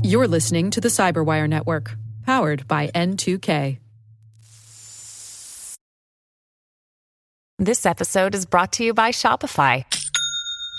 You're listening to the CyberWire Network, powered by N2K. This episode is brought to you by Shopify.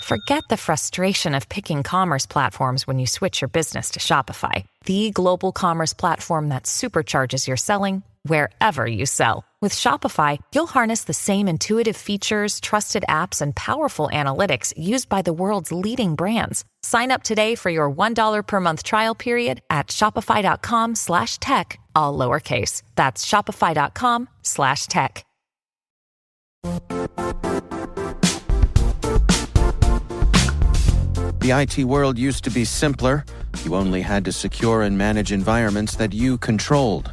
Forget the frustration of picking commerce platforms when you switch your business to Shopify, the global commerce platform that supercharges your selling wherever you sell. With Shopify, you'll harness the same intuitive features, trusted apps, and powerful analytics used by the world's leading brands. Sign up today for your $1 per month trial period at shopify.com/tech, all lowercase. That's shopify.com/tech. The IT world used to be simpler. You only had to secure and manage environments that you controlled.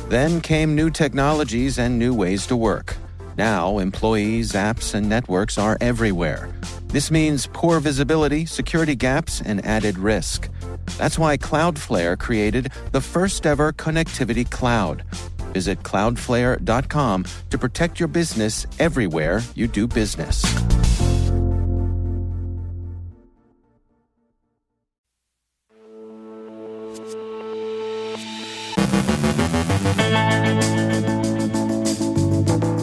Then came new technologies and new ways to work. Now, employees, apps, and networks are everywhere. This means poor visibility, security gaps, and added risk. That's why Cloudflare created the first-ever connectivity cloud. Visit cloudflare.com to protect your business everywhere you do business.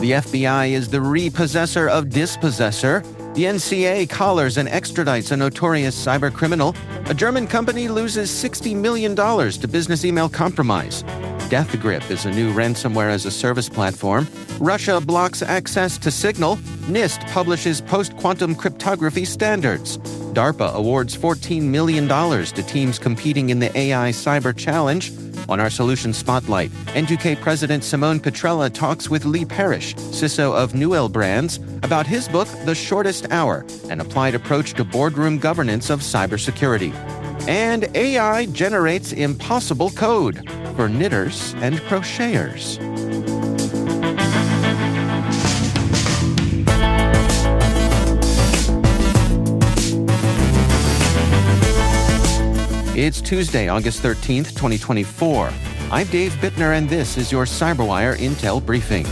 The FBI is the repossessor of dispossessor. The NCA collars and extradites a notorious cybercriminal. A German company loses $60 million to business email compromise. DeathGrip is a new ransomware-as-a-service platform. Russia blocks access to Signal. NIST publishes post-quantum cryptography standards. DARPA awards $14 million to teams competing in the AI Cyber Challenge. On our Solution Spotlight, N2K President Simone Petrella talks with Lee Parrish, CISO of Newell Brands, about his book, The Shortest Hour, an applied approach to boardroom governance of cybersecurity. And AI generates impossible code for knitters and crocheters. It's Tuesday, August 13th, 2024. I'm Dave Bittner, and this is your CyberWire Intel Briefing.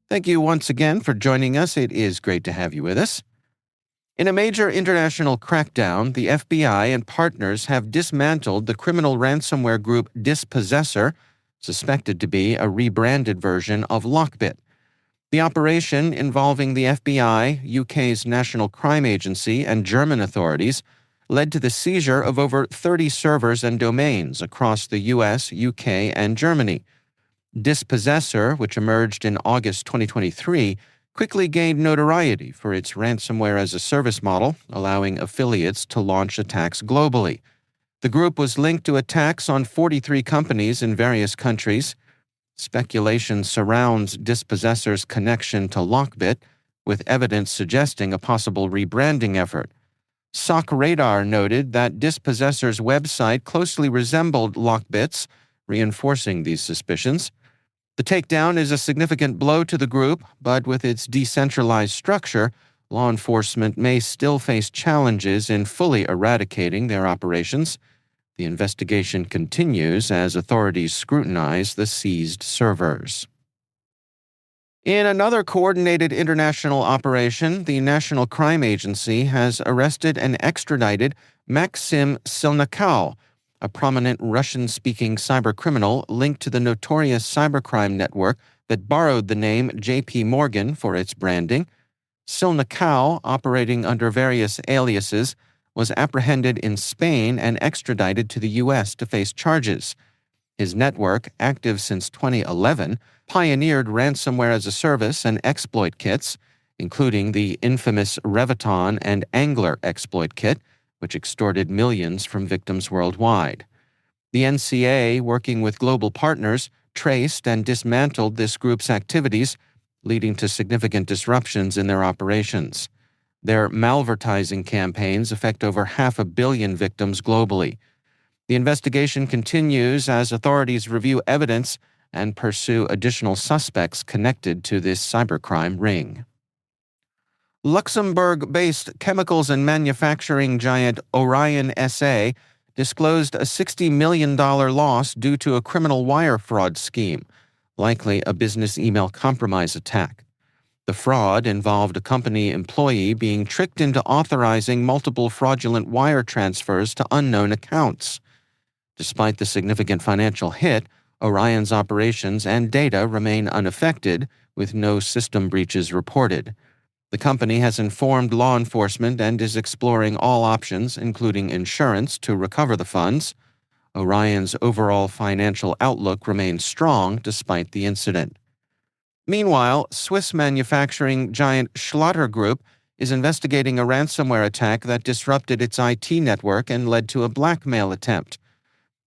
Thank you once again for joining us. It is great to have you with us. In a major international crackdown, the FBI and partners have dismantled the criminal ransomware group Dispossessor, suspected to be a rebranded version of Lockbit. The operation, involving the FBI, UK's National Crime Agency, and German authorities, led to the seizure of over 30 servers and domains across the US, UK, and Germany. Dispossessor, which emerged in August 2023, quickly gained notoriety for its ransomware-as-a-service model, allowing affiliates to launch attacks globally. The group was linked to attacks on 43 companies in various countries. Speculation surrounds Dispossessor's connection to Lockbit, with evidence suggesting a possible rebranding effort. SOC Radar noted that Dispossessor's website closely resembled Lockbit's, reinforcing these suspicions. The takedown is a significant blow to the group, but with its decentralized structure, law enforcement may still face challenges in fully eradicating their operations. The investigation continues as authorities scrutinize the seized servers. In another coordinated international operation, the National Crime Agency has arrested and extradited Maxim Silnikau, a prominent Russian-speaking cybercriminal linked to the notorious cybercrime network that borrowed the name J.P. Morgan for its branding. Silnikau, operating under various aliases, was apprehended in Spain and extradited to the U.S. to face charges. His network, active since 2011, pioneered ransomware-as-a-service and exploit kits, including the infamous Reviton and Angler exploit kit, which extorted millions from victims worldwide. The NCA, working with global partners, traced and dismantled this group's activities, leading to significant disruptions in their operations. Their malvertising campaigns affect over 500 million victims globally. The investigation continues as authorities review evidence and pursue additional suspects connected to this cybercrime ring. Luxembourg-based chemicals and manufacturing giant Orion SA disclosed a $60 million loss due to a criminal wire fraud scheme, likely a business email compromise attack. The fraud involved a company employee being tricked into authorizing multiple fraudulent wire transfers to unknown accounts. Despite the significant financial hit, Orion's operations and data remain unaffected, with no system breaches reported. The company has informed law enforcement and is exploring all options, including insurance, to recover the funds. Orion's overall financial outlook remains strong despite the incident. Meanwhile, Swiss manufacturing giant Schlatter Group is investigating a ransomware attack that disrupted its IT network and led to a blackmail attempt.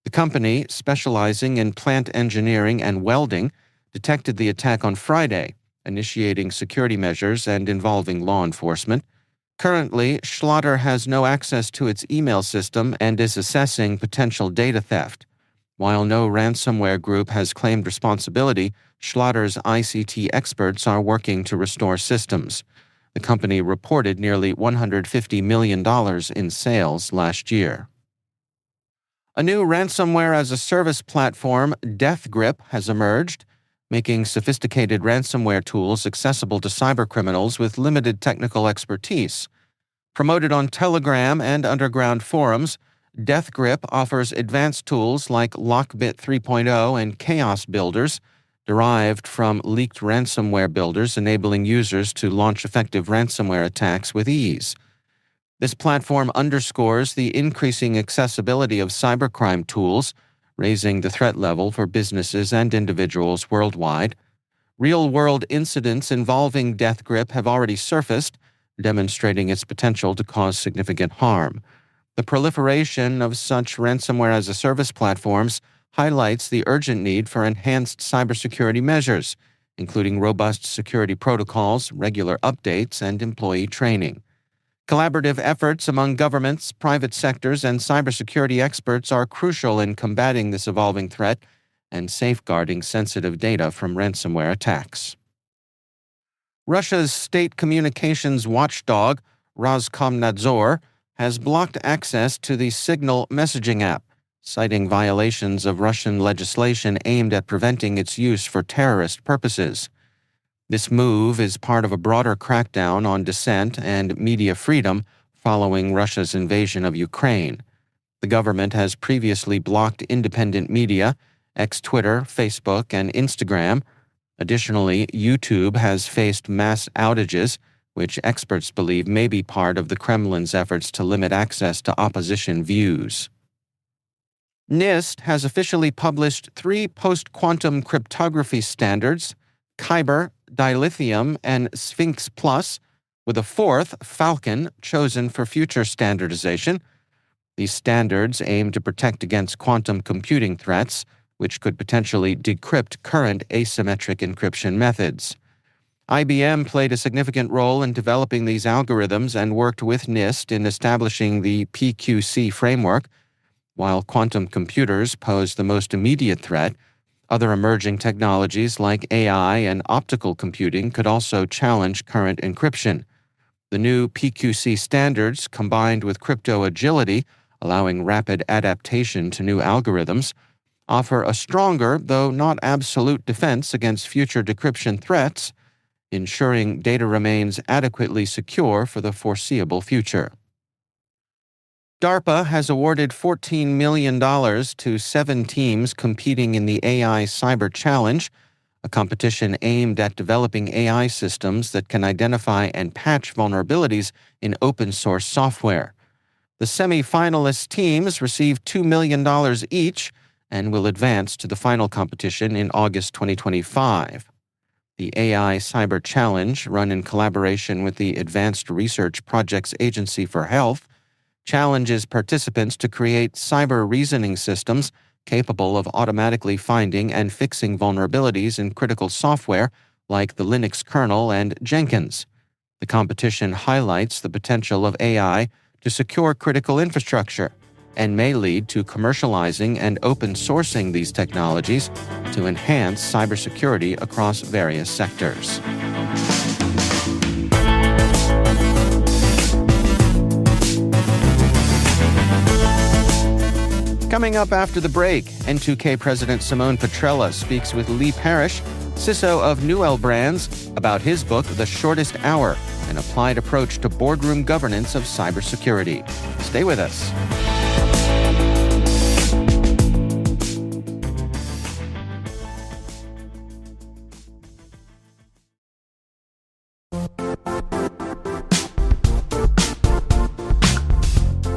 The company, specializing in plant engineering and welding, detected the attack on Friday, initiating security measures and involving law enforcement. Currently, Schlatter has no access to its email system and is assessing potential data theft. While no ransomware group has claimed responsibility, Schlatter's ICT experts are working to restore systems. The company reported nearly $150 million in sales last year. A new ransomware-as-a-service platform, DeathGrip, has emerged, making sophisticated ransomware tools accessible to cybercriminals with limited technical expertise. Promoted on Telegram and underground forums, DeathGrip offers advanced tools like Lockbit 3.0 and Chaos Builders, derived from leaked ransomware builders, enabling users to launch effective ransomware attacks with ease. This platform underscores the increasing accessibility of cybercrime tools, raising the threat level for businesses and individuals worldwide. Real-world incidents involving DeathGrip have already surfaced, demonstrating its potential to cause significant harm. The proliferation of such ransomware-as-a-service platforms highlights the urgent need for enhanced cybersecurity measures, including robust security protocols, regular updates, and employee training. Collaborative efforts among governments, private sectors, and cybersecurity experts are crucial in combating this evolving threat and safeguarding sensitive data from ransomware attacks. Russia's state communications watchdog, Roskomnadzor, has blocked access to the Signal messaging app, citing violations of Russian legislation aimed at preventing its use for terrorist purposes. This move is part of a broader crackdown on dissent and media freedom following Russia's invasion of Ukraine. The government has previously blocked independent media, Twitter, Facebook, and Instagram. Additionally, YouTube has faced mass outages, which experts believe may be part of the Kremlin's efforts to limit access to opposition views. NIST has officially published 3 post-quantum cryptography standards, Kyber, Dilithium, and Sphinx Plus, with a 4th, Falcon, chosen for future standardization. These standards aim to protect against quantum computing threats, which could potentially decrypt current asymmetric encryption methods. IBM played a significant role in developing these algorithms and worked with NIST in establishing the PQC framework. While quantum computers pose the most immediate threat, other emerging technologies like AI and optical computing could also challenge current encryption. The new PQC standards, combined with crypto agility, allowing rapid adaptation to new algorithms, offer a stronger, though not absolute, defense against future decryption threats, ensuring data remains adequately secure for the foreseeable future. DARPA has awarded $14 million to 7 teams competing in the AI Cyber Challenge, a competition aimed at developing AI systems that can identify and patch vulnerabilities in open-source software. The semi-finalist teams received $2 million each and will advance to the final competition in August 2025. The AI Cyber Challenge, run in collaboration with the Advanced Research Projects Agency for Health, challenges participants to create cyber reasoning systems capable of automatically finding and fixing vulnerabilities in critical software like the Linux kernel and Jenkins. The competition highlights the potential of AI to secure critical infrastructure and may lead to commercializing and open sourcing these technologies to enhance cybersecurity across various sectors. Coming up after the break, N2K President Simone Petrella speaks with Lee Parrish, CISO of Newell Brands, about his book, The Shortest Hour, an applied approach to boardroom governance of cybersecurity. Stay with us.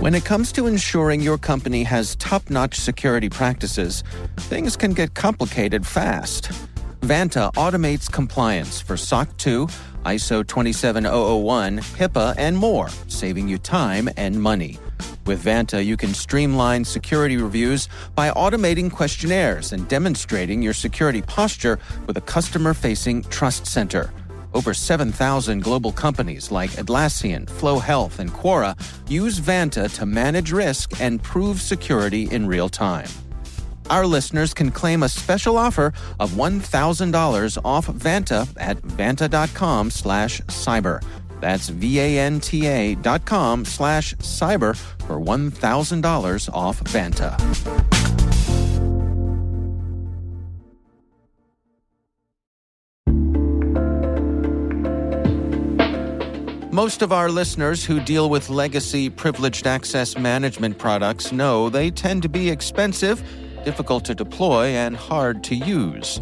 When it comes to ensuring your company has top-notch security practices, things can get complicated fast. Vanta automates compliance for SOC 2, ISO 27001, HIPAA, and more, saving you time and money. With Vanta, you can streamline security reviews by automating questionnaires and demonstrating your security posture with a customer-facing Trust Center. Over 7,000 global companies like Atlassian, Flow Health, and Quora use Vanta to manage risk and prove security in real time. Our listeners can claim a special offer of $1,000 off Vanta at vanta.com/cyber. That's VANTA.com/cyber for $1,000 off Vanta. Most of our listeners who deal with legacy privileged access management products know they tend to be expensive, difficult to deploy, and hard to use.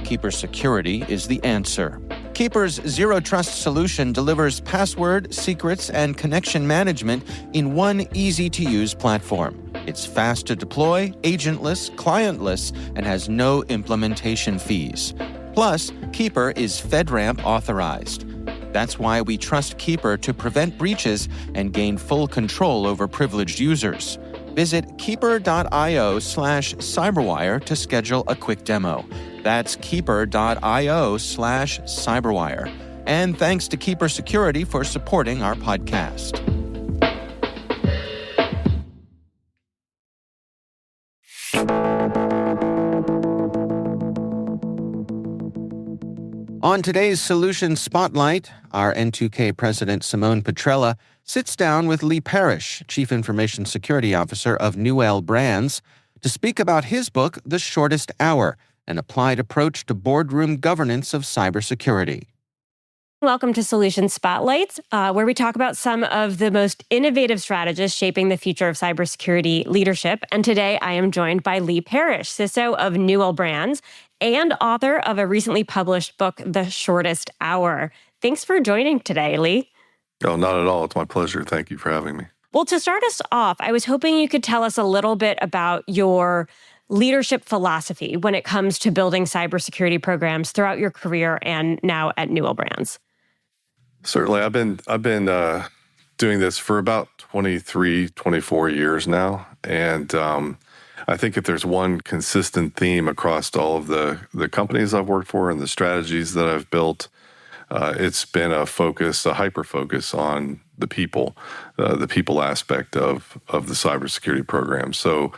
Keeper Security is the answer. Keeper's Zero Trust solution delivers password, secrets, and connection management in one easy-to-use platform. It's fast to deploy, agentless, clientless, and has no implementation fees. Plus, Keeper is FedRAMP authorized. That's why we trust Keeper to prevent breaches and gain full control over privileged users. Visit keeper.io/cyberwire to schedule a quick demo. That's keeper.io/cyberwire. And thanks to Keeper Security for supporting our podcast. On today's Solution Spotlight, our N2K President Simone Petrella sits down with Lee Parrish, Chief Information Security Officer of Newell Brands, to speak about his book, The Shortest Hour, an applied approach to boardroom governance of cybersecurity. Welcome to Solution Spotlights, where we talk about some of the most innovative strategists shaping the future of cybersecurity leadership. And today I am joined by Lee Parrish, CISO of Newell Brands and author of a recently published book, The Shortest Hour. Thanks for joining today, Lee. Oh, not at all. It's my pleasure. Thank you for having me. Well, to start us off, I was hoping you could tell us a little bit about your leadership philosophy when it comes to building cybersecurity programs throughout your career and now at Newell Brands. Certainly. I've been doing this for about 23, 24 years now. And I think if there's one consistent theme across all of the companies I've worked for and the strategies that I've built, it's been a hyper-focus on the people aspect of the cybersecurity program. So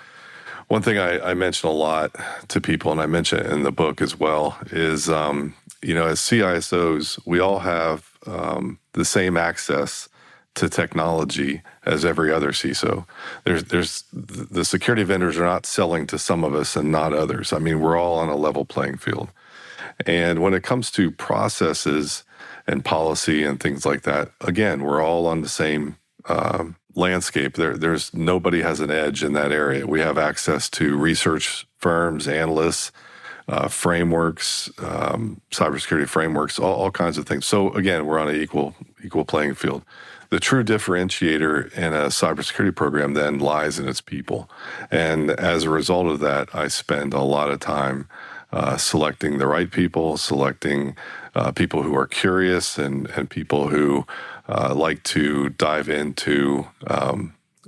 one thing I mention a lot to people, and I mention it in the book as well, is, as CISOs, we all have the same access to technology as every other CISO. There's the security vendors are not selling to some of us and not others. I mean, we're all on a level playing field. And when it comes to processes and policy and things like that, again, we're all on the same landscape. There's nobody has an edge in that area. We have access to research firms, analysts, frameworks, cybersecurity frameworks, all kinds of things. So again, we're on an equal playing field. The true differentiator in a cybersecurity program then lies in its people. And as a result of that, I spend a lot of time selecting the right people, selecting people who are curious and people who like to dive into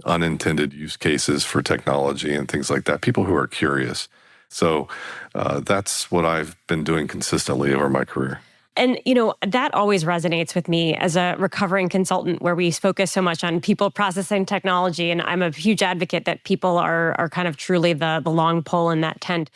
unintended use cases for technology and things like that, people who are curious. So that's what I've been doing consistently over my career. And, that always resonates with me as a recovering consultant where we focus so much on people, processing, technology. And I'm a huge advocate that people are kind of truly the long pole in that tent.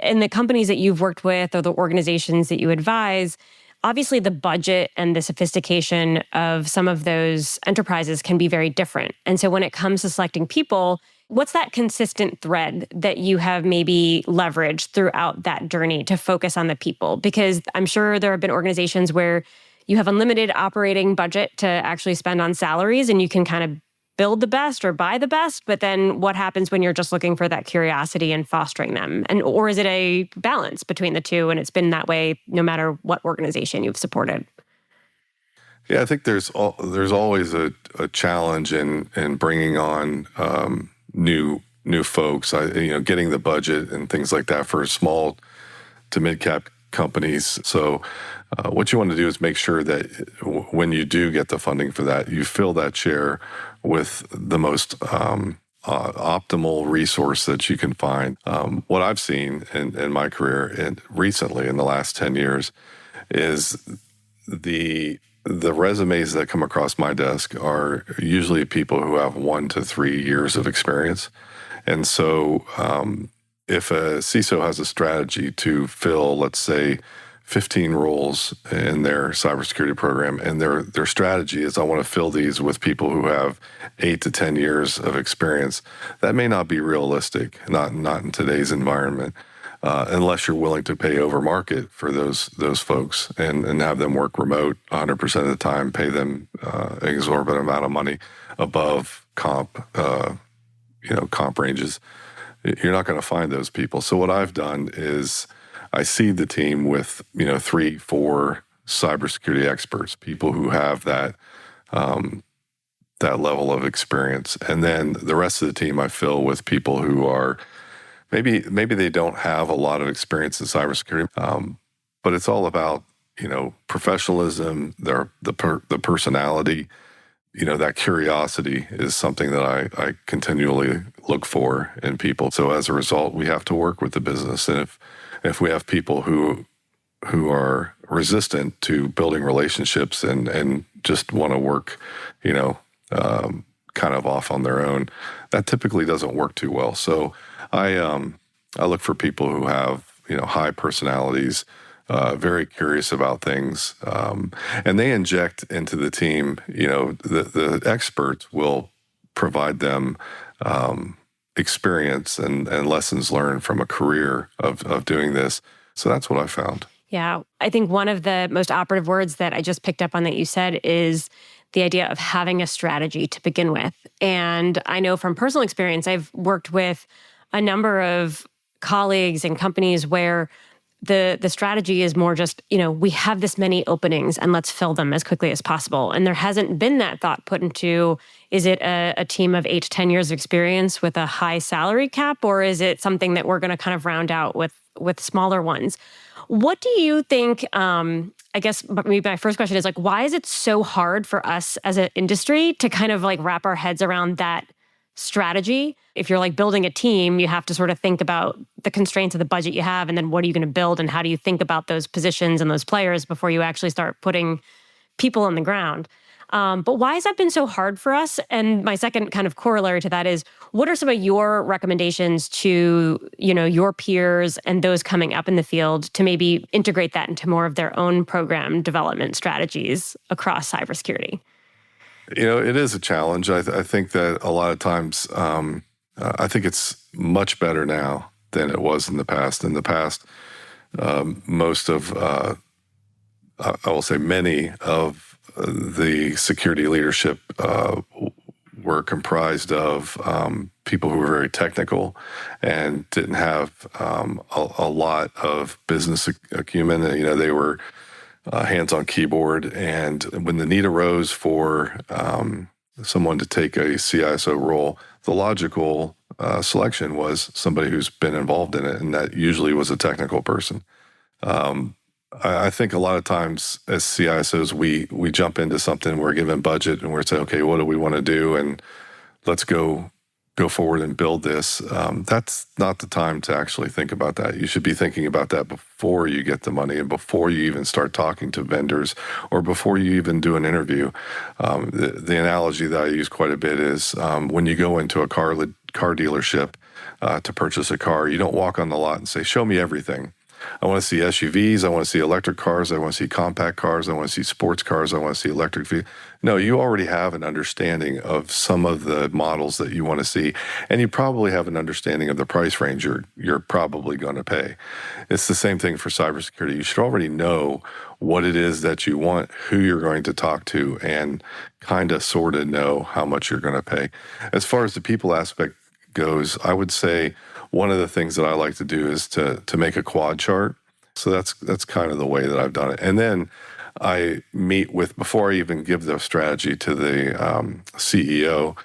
In the companies that you've worked with or the organizations that you advise, obviously the budget and the sophistication of some of those enterprises can be very different. And so when it comes to selecting people, What's that consistent thread that you have maybe leveraged throughout that journey to focus on the people? Because I'm sure there have been organizations where you have unlimited operating budget to actually spend on salaries and you can kind of build the best or buy the best. But then what happens when you're just looking for that curiosity and fostering them? And or is it a balance between the two? And it's been that way no matter what organization you've supported. Yeah, I think there's always a challenge in bringing on new folks. Getting the budget and things like that for small to mid cap companies. So what you want to do is make sure that when you do get the funding for that, you fill that chair with the most optimal resource that you can find. What I've seen in my career and recently in the last 10 years is the resumes that come across my desk are usually people who have 1 to 3 years of experience. And so if a CISO has a strategy to fill, let's say, 15 roles in their cybersecurity program, and their strategy is, I want to fill these with people who have 8 to 10 years of experience, that may not be realistic, not in today's environment, unless you're willing to pay over market for those folks and have them work remote 100% of the time, pay them an exorbitant amount of money above comp ranges. You're not going to find those people. So what I've done is I seed the team with 3, 4 cybersecurity experts, people who have that level of experience, and then the rest of the team I fill with people who are maybe they don't have a lot of experience in cybersecurity, but it's all about professionalism, the personality. That curiosity is something that I continually look for in people. So as a result, we have to work with the business. And if we have people who are resistant to building relationships and just want to work, kind of off on their own, that typically doesn't work too well. So I look for people who have, high personalities, very curious about things, and they inject into the team. The experts will provide them experience and lessons learned from a career of doing this. So that's what I found. Yeah, I think one of the most operative words that I just picked up on that you said is the idea of having a strategy to begin with. And I know from personal experience, I've worked with a number of colleagues and companies where the strategy is more just, we have this many openings and let's fill them as quickly as possible. And there hasn't been that thought put into, is it a team of 8 to 10 years of experience with a high salary cap, or is it something that we're going to kind of round out with smaller ones? What do you think, I guess maybe my first question is why is it so hard for us as an industry to kind of wrap our heads around that strategy? If you're building a team, you have to sort of think about the constraints of the budget you have, and then what are you going to build, and how do you think about those positions and those players before you actually start putting people on the ground? But why has that been so hard for us? And my second kind of corollary to that is, what are some of your recommendations to, your peers and those coming up in the field to maybe integrate that into more of their own program development strategies across cybersecurity? It is a challenge. I think that a lot of times, I think it's much better now than it was in the past. In the past, most of, I will say many of the security leadership were comprised of people who were very technical and didn't have a lot of business acumen. They were hands-on keyboard. And when the need arose for someone to take a CISO role, the logical selection was somebody who's been involved in it, and that usually was a technical person. I think a lot of times as CISOs, we jump into something, we're given budget, and we're saying, okay, what do we want to do? And let's go forward and build this. That's not the time to actually think about that. You should be thinking about that before you get the money and before you even start talking to vendors or before you even do an interview. The analogy that I use quite a bit is when you go into a car dealership to purchase a car, you don't walk on the lot and say, show me everything. I want to see SUVs. I want to see electric cars. I want to see compact cars. I want to see sports cars. I want to see electric vehicles. No, you already have an understanding of some of the models that you want to see, and you probably have an understanding of the price range you're probably going to pay. It's the same thing for cybersecurity. You should already know what it is that you want, who you're going to talk to, and kind of sort of know how much you're going to pay. As far as the people aspect goes, I would say one of the things that I like to do is to make a quad chart. So that's kind of the way that I've done it. And then I meet with, before I even give the strategy to the CEO,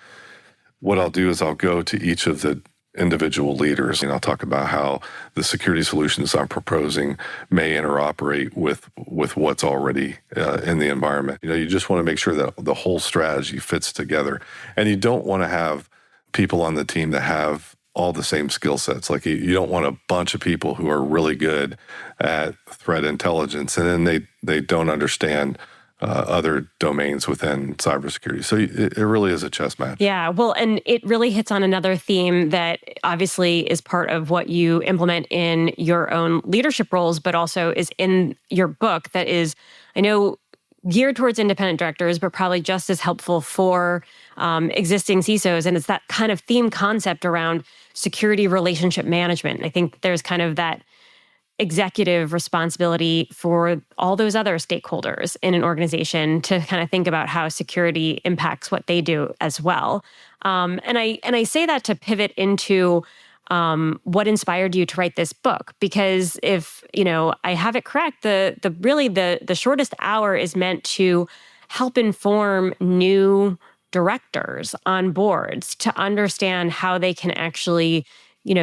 what I'll do is I'll go to each of the individual leaders, and I'll talk about how the security solutions I'm proposing may interoperate with what's already in the environment. You just want to make sure that the whole strategy fits together. And you don't want to have people on the team that have all the same skill sets. Like you don't want a bunch of people who are really good at threat intelligence, and then they don't understand other domains within cybersecurity. So it really is a chess match. Yeah, well, and it really hits on another theme that obviously is part of what you implement in your own leadership roles, but also is in your book that is, I know, geared towards independent directors, but probably just as helpful for existing CISOs. And it's that kind of theme concept around security relationship management. I think there's kind of that executive responsibility for all those other stakeholders in an organization to kind of think about how security impacts what they do as well. And I say that to pivot into what inspired you to write this book, because if I have it correct, the shortest hour is meant to help inform new directors on boards to understand how they can actually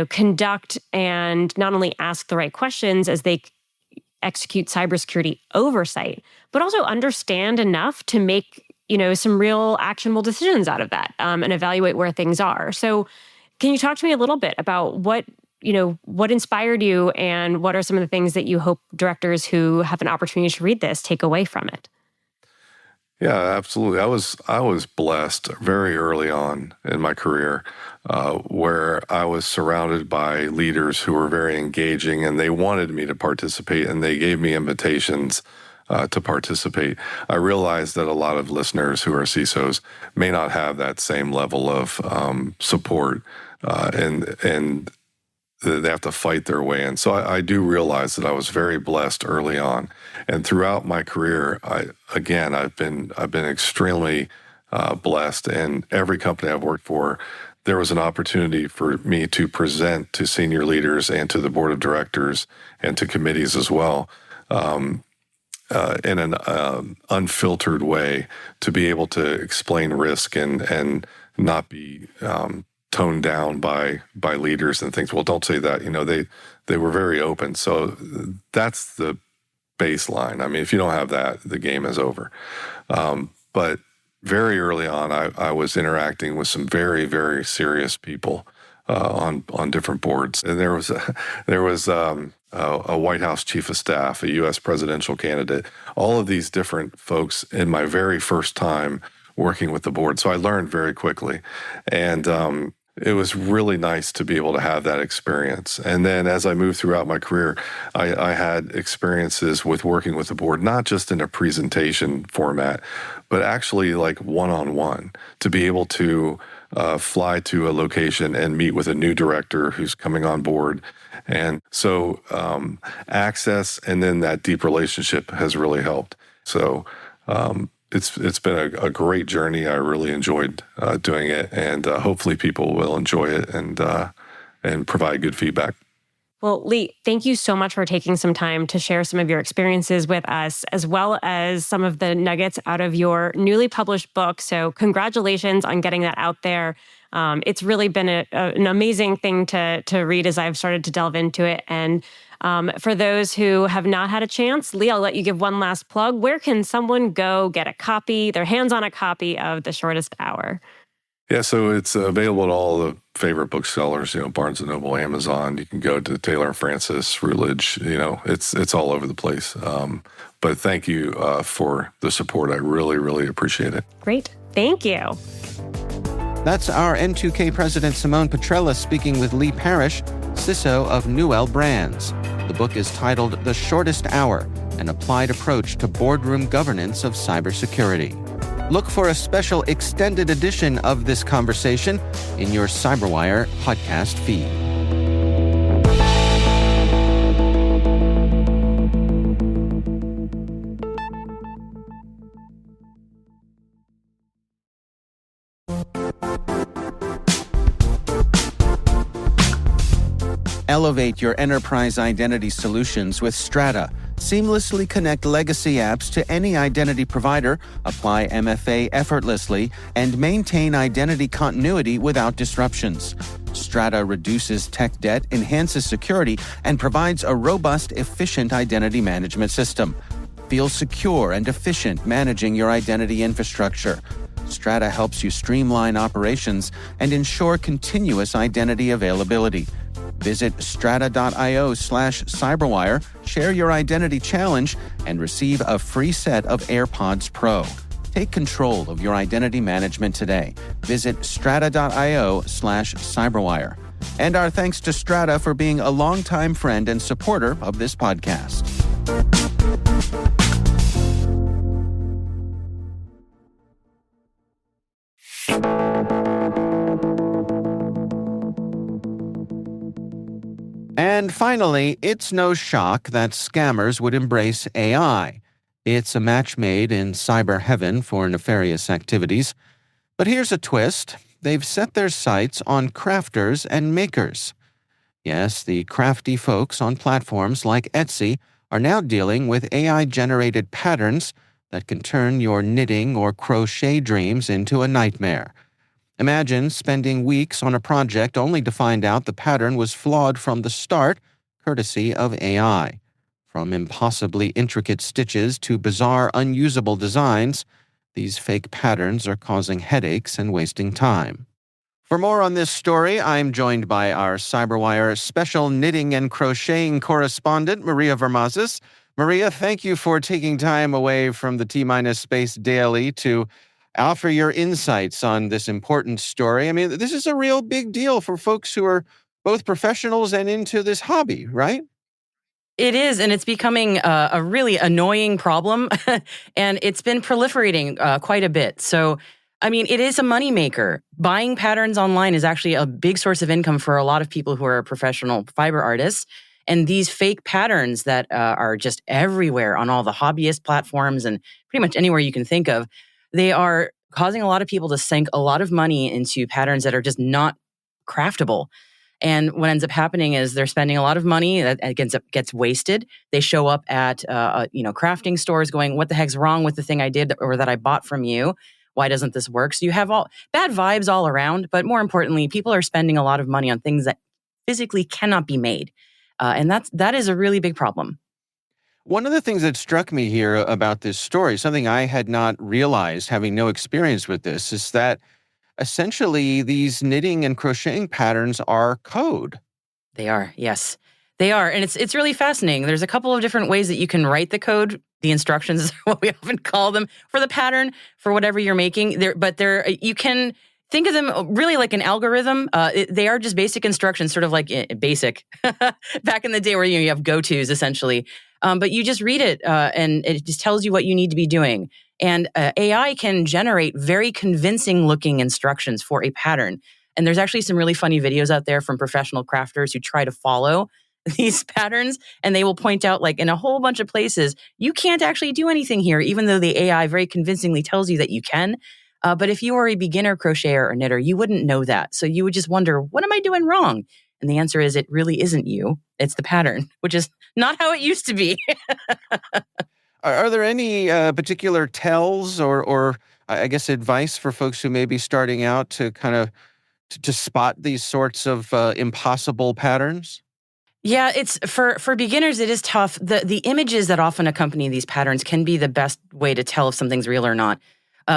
conduct and not only ask the right questions as they execute cybersecurity oversight, but also understand enough to make, some real actionable decisions out of that and evaluate where things are. So can you talk to me a little bit about what inspired you and what are some of the things that you hope directors who have an opportunity to read this take away from it? Yeah, absolutely. I was blessed very early on in my career where I was surrounded by leaders who were very engaging, and they wanted me to participate, and they gave me invitations to participate. I realized that a lot of listeners who are CISOs may not have that same level of support, and they have to fight their way in. So I do realize that I was very blessed early on, and throughout my career, I've been extremely blessed. And every company I've worked for, there was an opportunity for me to present to senior leaders and to the board of directors and to committees as well, in an unfiltered way, to be able to explain risk and not be toned down by leaders and things. Well, don't say that. They were very open. So that's the baseline. I mean, if you don't have that, the game is over. But very early on, I was interacting with some very, very serious people on different boards. And there was a White House chief of staff, a U.S. presidential candidate, all of these different folks in my very first time working with the board. So I learned very quickly. And it was really nice to be able to have that experience. And then as I moved throughout my career, I had experiences with working with the board, not just in a presentation format, but actually like one-on-one, to be able to fly to a location and meet with a new director who's coming on board. And so access and then that deep relationship has really helped. So it's been a great journey. I really enjoyed doing it, and hopefully people will enjoy it and provide good feedback. Well, Lee, thank you so much for taking some time to share some of your experiences with us, as well as some of the nuggets out of your newly published book. So congratulations on getting that out there. It's really been an amazing thing to read as I've started to delve into it. And for those who have not had a chance, Lee, I'll let you give one last plug. Where can someone go get a copy, their hands on a copy of The Shortest Hour? Yeah, so it's available at all the favorite booksellers, Barnes & Noble, Amazon. You can go to Taylor & Francis, Routledge, it's all over the place. But thank you for the support. I really, really appreciate it. Great. Thank you. That's our N2K President Simone Petrella speaking with Lee Parrish, CISO of Newell Brands. The book is titled The Shortest Hour, an applied approach to boardroom governance of cybersecurity. Look for a special extended edition of this conversation in your CyberWire podcast feed. Elevate your enterprise identity solutions with Strata. Seamlessly connect legacy apps to any identity provider, apply MFA effortlessly, and maintain identity continuity without disruptions. Strata reduces tech debt, enhances security, and provides a robust, efficient identity management system. Feel secure and efficient managing your identity infrastructure. Strata helps you streamline operations and ensure continuous identity availability. Visit strata.io/cyberwire, share your identity challenge, and receive a free set of AirPods Pro. Take control of your identity management today. Visit strata.io/cyberwire. And our thanks to Strata for being a longtime friend and supporter of this podcast. And finally, it's no shock that scammers would embrace AI. It's a match made in cyber heaven for nefarious activities. But here's a twist. They've set their sights on crafters and makers. Yes, the crafty folks on platforms like Etsy are now dealing with AI-generated patterns that can turn your knitting or crochet dreams into a nightmare. Imagine spending weeks on a project only to find out the pattern was flawed from the start, courtesy of AI. From impossibly intricate stitches to bizarre, unusable designs, these fake patterns are causing headaches and wasting time. For more on this story, I'm joined by our CyberWire special knitting and crocheting correspondent, Maria Vermazis. Maria, thank you for taking time away from the T-Minus Space Daily to offer your insights on this important story. I mean, this is a real big deal for folks who are both professionals and into this hobby, right? It is, and it's becoming a really annoying problem, and it's been proliferating quite a bit. So, I mean, it is a moneymaker. Buying patterns online is actually a big source of income for a lot of people who are professional fiber artists. And these fake patterns that are just everywhere on all the hobbyist platforms and pretty much anywhere you can think of, they are causing a lot of people to sink a lot of money into patterns that are just not craftable. And what ends up happening is they're spending a lot of money that gets wasted. They show up at crafting stores going, "What the heck's wrong with the thing I did or that I bought from you? Why doesn't this work?" So you have all bad vibes all around. But more importantly, people are spending a lot of money on things that physically cannot be made, and that is a really big problem. One of the things that struck me here about this story, something I had not realized having no experience with this, is that essentially these knitting and crocheting patterns are code. They are, yes. They are, and it's really fascinating. There's a couple of different ways that you can write the code. The instructions is what we often call them for the pattern, for whatever you're making. You can think of them really like an algorithm. They are just basic instructions, sort of like basic back in the day where you have go-tos essentially. But you just read it and it just tells you what you need to be doing. And AI can generate very convincing looking instructions for a pattern. And there's actually some really funny videos out there from professional crafters who try to follow these patterns. And they will point out, like in a whole bunch of places, you can't actually do anything here, even though the AI very convincingly tells you that you can. But if you are a beginner crocheter or knitter, you wouldn't know that. So you would just wonder, what am I doing wrong? And the answer is, it really isn't you. It's the pattern, which is not how it used to be. Are there any particular tells or I guess advice for folks who may be starting out to kind of to spot these sorts of impossible patterns? Yeah, it's for beginners, it is tough. The images that often accompany these patterns can be the best way to tell if something's real or not.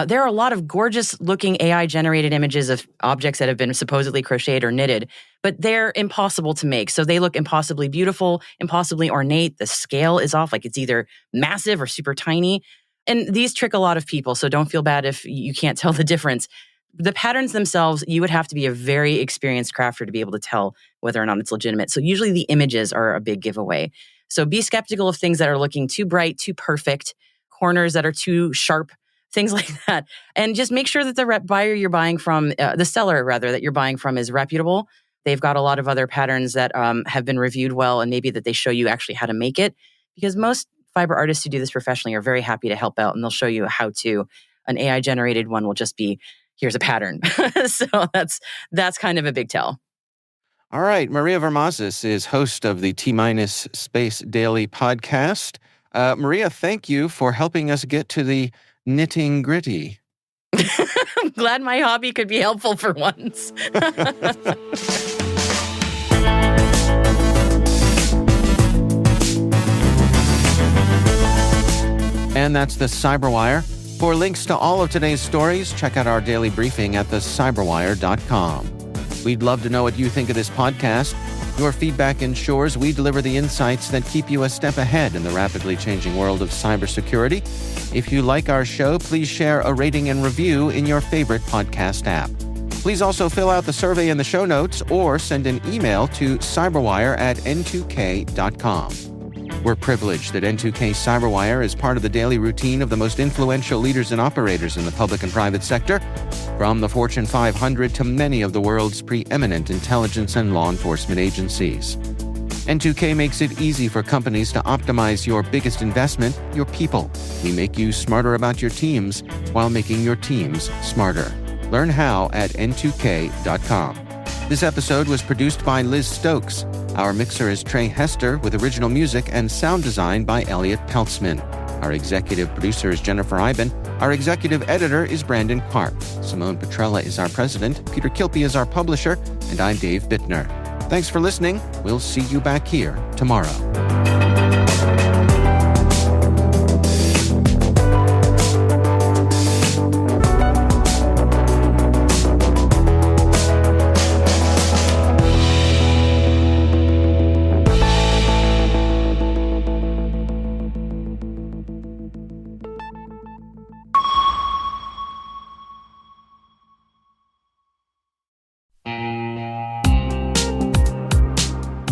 There are a lot of gorgeous looking AI-generated images of objects that have been supposedly crocheted or knitted, but they're impossible to make. So they look impossibly beautiful, impossibly ornate. The scale is off, like it's either massive or super tiny. And these trick a lot of people, so don't feel bad if you can't tell the difference. the patterns themselves, you would have to be a very experienced crafter to be able to tell whether or not it's legitimate. So usually the images are a big giveaway. So be skeptical of things that are looking too bright, too perfect, corners that are too sharp, things like that. And just make sure that the buyer you're buying from, the seller rather, that you're buying from is reputable. They've got a lot of other patterns that have been reviewed well, and maybe that they show you actually how to make it. Because most fiber artists who do this professionally are very happy to help out, and they'll show you how to. An AI-generated one will just be, here's a pattern. So that's kind of a big tell. All right. Maria Vermazis is host of the T-Minus Space Daily podcast. Maria, thank you for helping us get to the nitty-gritty. I'm glad my hobby could be helpful for once. And that's the CyberWire. For links to all of today's stories, check out our daily briefing at thecyberwire.com. We'd love to know what you think of this podcast. Your feedback ensures we deliver the insights that keep you a step ahead in the rapidly changing world of cybersecurity. If you like our show, please share a rating and review in your favorite podcast app. Please also fill out the survey in the show notes or send an email to cyberwire@n2k.com. We're privileged that N2K CyberWire is part of the daily routine of the most influential leaders and operators in the public and private sector, from the Fortune 500 to many of the world's preeminent intelligence and law enforcement agencies. N2K makes it easy for companies to optimize your biggest investment, your people. We make you smarter about your teams while making your teams smarter. Learn how at n2k.com. This episode was produced by Liz Stokes. Our mixer is Trey Hester, with original music and sound design by Elliot Peltzman. Our executive producer is Jennifer Iben. Our executive editor is Brandon Karp. Simone Petrella is our president. Peter Kilpie is our publisher. And I'm Dave Bittner. Thanks for listening. We'll see you back here tomorrow.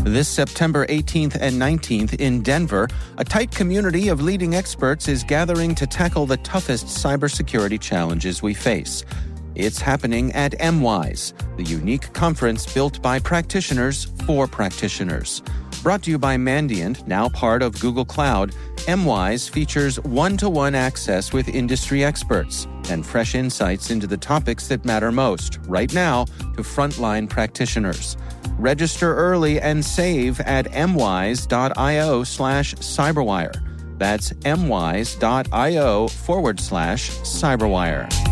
This September 18th and 19th in Denver, a tight community of leading experts is gathering to tackle the toughest cybersecurity challenges we face. It's happening at MWise, the unique conference built by practitioners for practitioners. Brought to you by Mandiant, now part of Google Cloud, MWise features one-to-one access with industry experts and fresh insights into the topics that matter most, right now, to frontline practitioners. Register early and save at mwise.io/cyberwire. That's mwise.io/cyberwire.